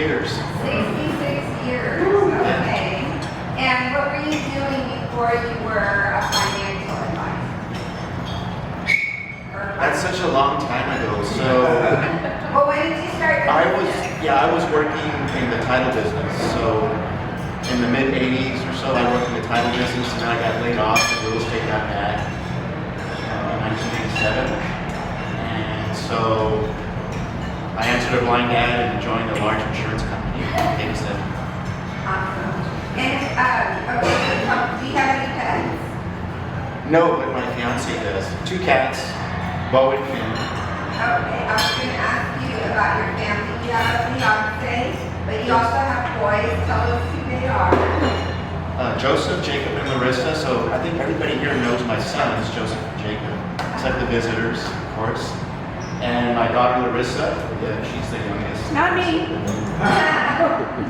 years. 66 years, okay. And what were you doing before you were a financial advisor? That's such a long time ago. So Well, when did you start your business? I was working in the title business. So in the mid 80s or so, I worked in the title business, and then I got laid off. And real estate got bad in 1987, and so I answered a blind ad and joined a large insurance company. Awesome. And, okay, so do you have any pets? No, but my fiance does. 2 cats, Bo and Finn. Okay, I was going to ask you about your family. You have a fiance, but you also have boys. Tell us who they are. Joseph, Jacob, and Larissa. So I think everybody here knows my sons, Joseph and Jacob, except the visitors, of course. And my daughter Larissa, she's the youngest. Not me.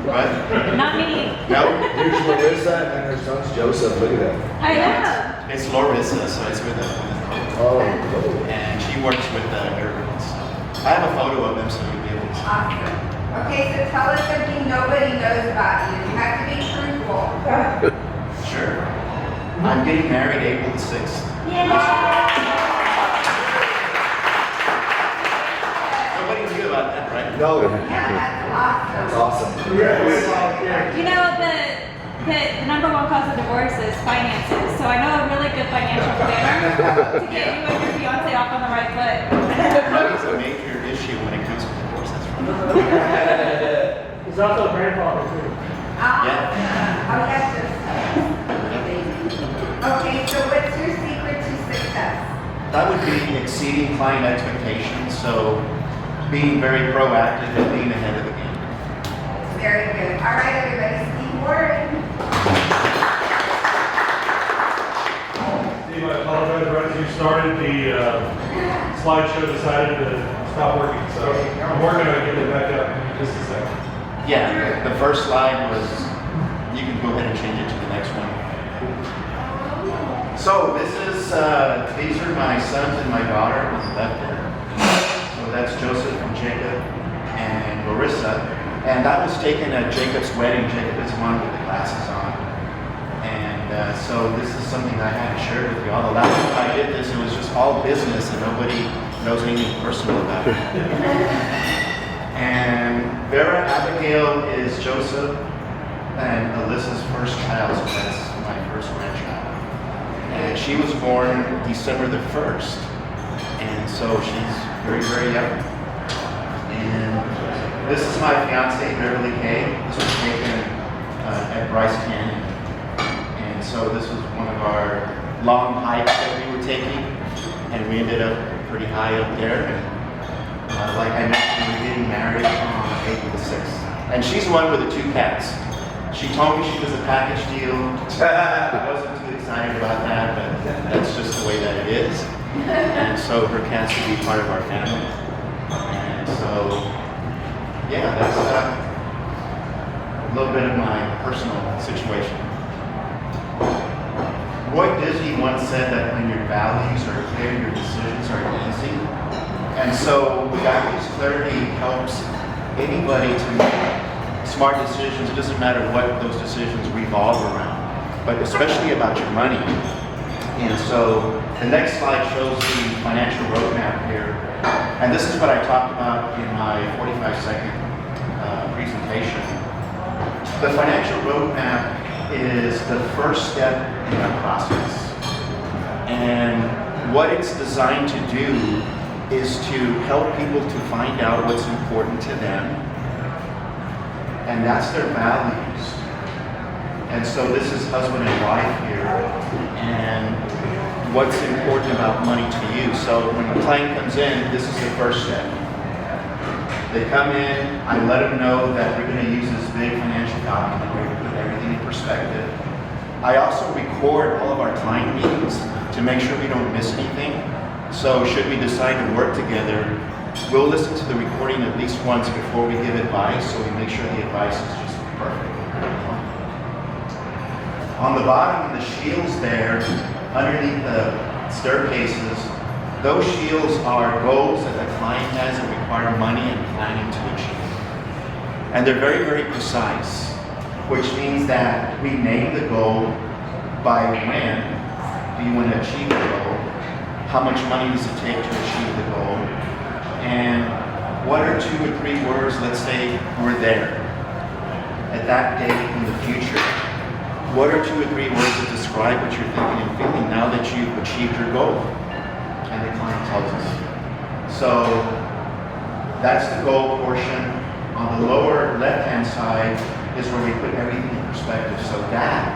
What? Not me. No, Here's Larissa and then her son's Joseph. Look at that. I know. it's Larissa, so it's with a Oh, and she works with Irving. So I have a photo of them, so you'll be able to see. Awesome. Okay, so tell us something nobody knows about you. You have to be truthful. Sure. I'm getting married April the 6th. Nobody knew about that, right? no. Yeah, that's That's awesome. awesome. Yes. You know, the number one cause of divorce is finances. So I know a really good financial planner to get you and your fiance off on the right foot. Money is a major issue when it comes to divorce. That's right. He's also a grandfather too. Yeah. Oh, yes, okay, so what's your secret to success? That would be exceeding client expectations, so being very proactive and being ahead of the game. Very good. All right, everybody, Steve Warren. Steve, I apologize. Right as you started, the slideshow decided to stop working, so I'm working on getting it back up in just a second. Yeah, the first slide was, you can go ahead and change it to the next one. So this is, these are my sons and my daughter on the left there. So that's Joseph and Jacob and Larissa. And that was taken at Jacob's wedding. Jacob is one with the glasses on. And so this is something I hadn't shared with you all. The last time I did this, it was just all business and nobody knows anything personal about it. And Vera Abigail is Joseph and Alyssa's first child, so that's my first grandchild. And she was born December the 1st, and so she's very, very young. And this is my fiance, Beverly Kay. This was taken at Bryce Canyon. And so this was one of our long hikes that we were taking, and we ended up pretty high up there. And like I mentioned, we're getting married on April the 6th. And she's the one with the 2 cats. She told me she was a package deal. I wasn't too excited about that, but that's just the way that it is. And so her cats will be part of our family. And so, yeah, that's a little bit of my personal situation. Roy Disney once said that when your values are clear, your decisions are easy. And so values clarity helps anybody to make smart decisions. It doesn't matter what those decisions revolve around, but especially about your money. And so the next slide shows the financial roadmap here. And this is what I talked about in my 45-second presentation. The financial roadmap is the first step in our process. And what it's designed to do is to help people to find out what's important to them, and that's their values. And so this is husband and wife here, and what's important about money to you. So when a client comes in, this is the first step. They come in, I let them know that we're going to use this big financial document, we're going to put everything in perspective. I also record all of our client meetings to make sure we don't miss anything. So should we decide to work together, we'll listen to the recording at least once before we give advice, so we make sure the advice is just perfect. On the bottom of the shields there, underneath the staircases, those shields are goals that the client has that require money and planning to achieve. And they're very, very precise, which means that we name the goal by when do you want to achieve the goal, how much money does it take to achieve the goal, and what are 2 or 3 words, let's say we're there at that date in the future. What are 2 or 3 words that describe what you're thinking and feeling now that you've achieved your goal? And the client tells us. So that's the goal portion. On the lower left-hand side is where we put everything in perspective. So that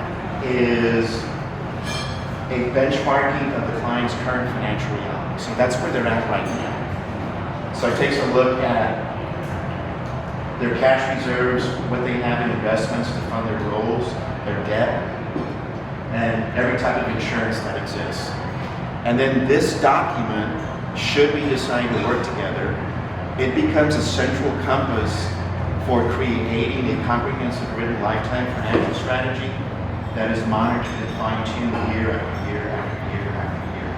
is a benchmarking of the client's current financial reality. So that's where they're at right now. So it takes a look at their cash reserves, what they have in investments to fund their goals, their debt, and every type of insurance that exists. And then this document, should we decide to work together, it becomes a central compass for creating a comprehensive written lifetime financial strategy that is monitored and fine-tuned year after year after year after year.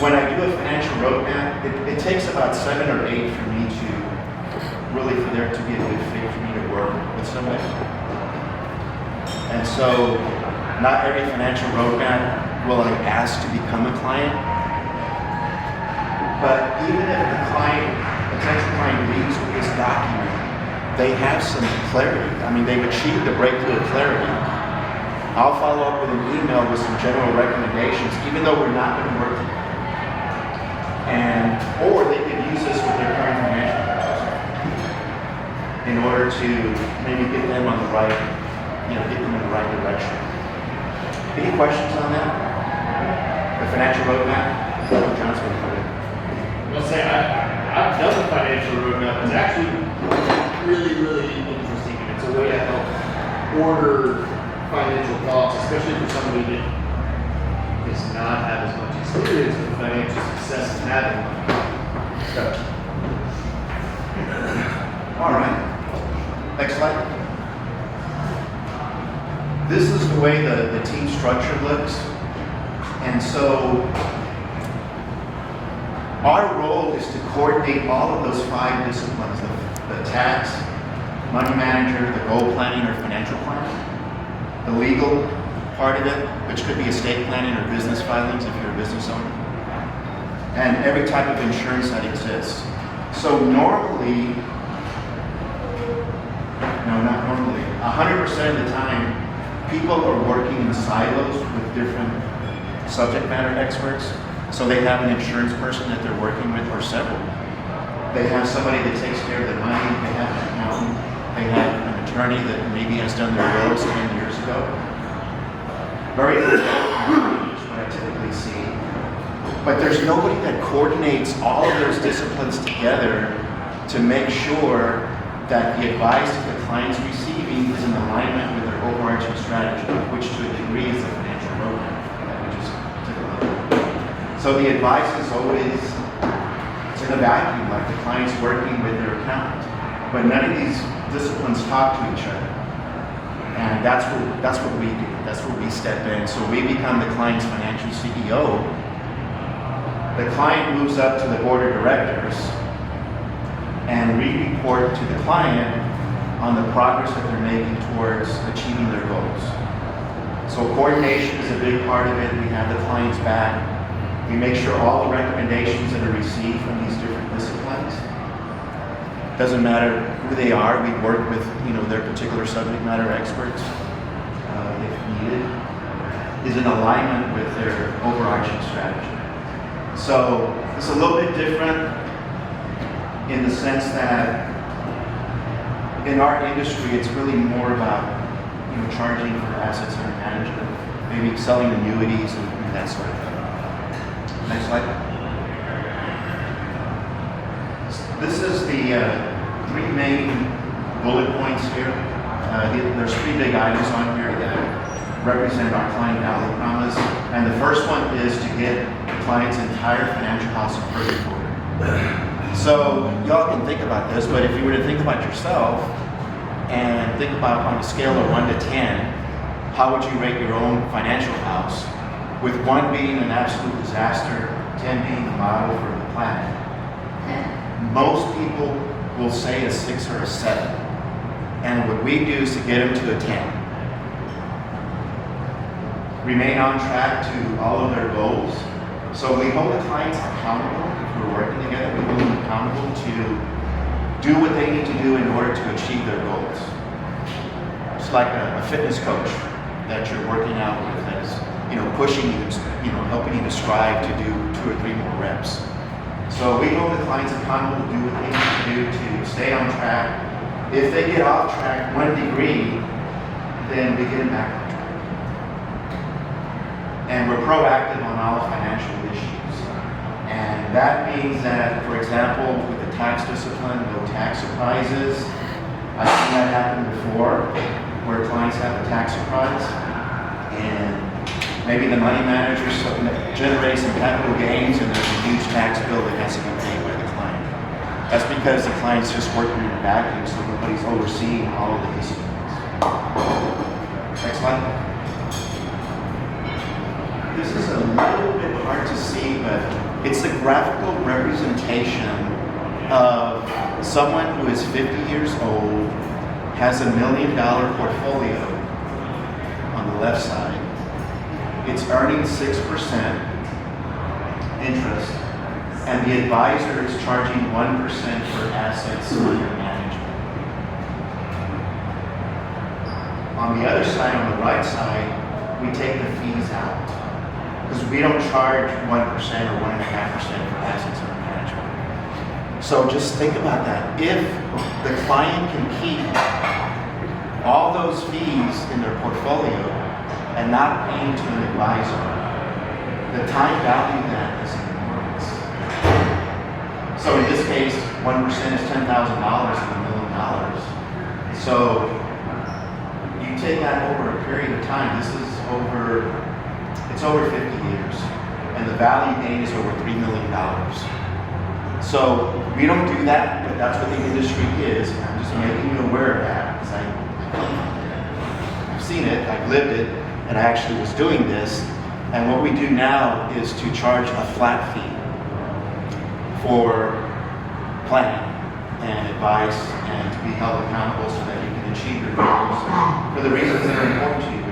When I do a financial roadmap, it takes about 7 or 8 for me to really, for there to be a good fit for me to work with somebody. And so, not every financial roadmap will I ask to become a client. But even if the potential client leaves with this document, they have some clarity. I mean, they've achieved a breakthrough of clarity. I'll follow up with an email with some general recommendations, even though we're not going to work together. Or they could use this with their current financial advisor in order to maybe get them on the right, get them in the right direction. Any questions on that? The financial roadmap? John's going to put it. I'll say I've done the financial roadmap. It's actually really, really interesting. It's a way to help order financial thoughts, especially for somebody that does not have as much experience with financial success as having one. All right. Next slide. This is the way the team structure looks. And so our role is to coordinate all of those 5 disciplines, the tax, money manager, the goal planning or financial planning, the legal part of it, which could be estate planning or business filings if you're a business owner, and every type of insurance that exists. So normally, no, not normally, 100% of the time, people are working in silos with different subject matter experts. So they have an insurance person that they're working with, or several. They have somebody that takes care of the money. They have an accountant. They have an attorney that maybe has done their wills 10 years ago. Very good is what I typically see. But there's nobody that coordinates all of those disciplines together to make sure that the advice that the client's receiving is in alignment with their overarching strategy, which to a degree is the financial roadmap that we just took a look at. So the advice is always, it's in a vacuum, like the client's working with their accountant. But none of these disciplines talk to each other. And that's what we do. That's where we step in. So we become the client's financial CEO. The client moves up to the board of directors, and we report to the client on the progress that they're making towards achieving their goals. So coordination is a big part of it. We have the client's back. We make sure all the recommendations that are received from these different disciplines, doesn't matter who they are, we work with their particular subject matter experts, if needed, is in alignment with their overarching strategy. So it's a little bit different in the sense that in our industry, it's really more about charging for assets under management, maybe selling annuities and that sort of thing. Next slide. This is the 3 main bullet points here. There's 3 big items on here that represent our client value promise. And the first one is to get the client's entire financial house in perfect order. So y'all can think about this, but if you were to think about yourself and think about on a scale of 1 to 10, how would you rate your own financial house? With 1 being an absolute disaster, 10 being the model for the planet. Most people will say a 6 or a 7. And what we do is to get them to a 10. Remain on track to all of their goals. So we hold the clients accountable. If we're working together, we hold them accountable to do what they need to do in order to achieve their goals. It's like a fitness coach that you're working out with that is, pushing you, helping you to strive to do 2 or 3 more reps. So we hold the clients accountable to do what they need to do to stay on track. If they get off track 1 degree, then we get them back on track. And we're proactive on all financial issues. And that means that, for example, with the tax discipline, no tax surprises. I've seen that happen before, where clients have a tax surprise, and maybe the money manager generates some capital gains, and there's a huge tax bill that has to be paid by the client. That's because the client's just working in a vacuum, so nobody's overseeing all of the disciplines. Next slide. This is a little bit hard to see, but it's a graphical representation of someone who is 50 years old, has $1 million portfolio on the left side. It's earning 6% interest, and the advisor is charging 1% for assets under management. On the other side, on the right side, we take the fees out, because we don't charge 1% or 1.5% for assets under management. So just think about that. If the client can keep all those fees in their portfolio and not paying to an advisor, the time value of that is enormous. So in this case, 1% is $10,000 and $1 million. So you take that over a period of time, it's over 50 years, and the value gain is over $3 million. So we don't do that, but that's what the industry is. And I'm just making you aware of that, because I've seen it, I've lived it, and I actually was doing this. And what we do now is to charge a flat fee for planning and advice and to be held accountable so that you can achieve your goals for the reasons that are important to you.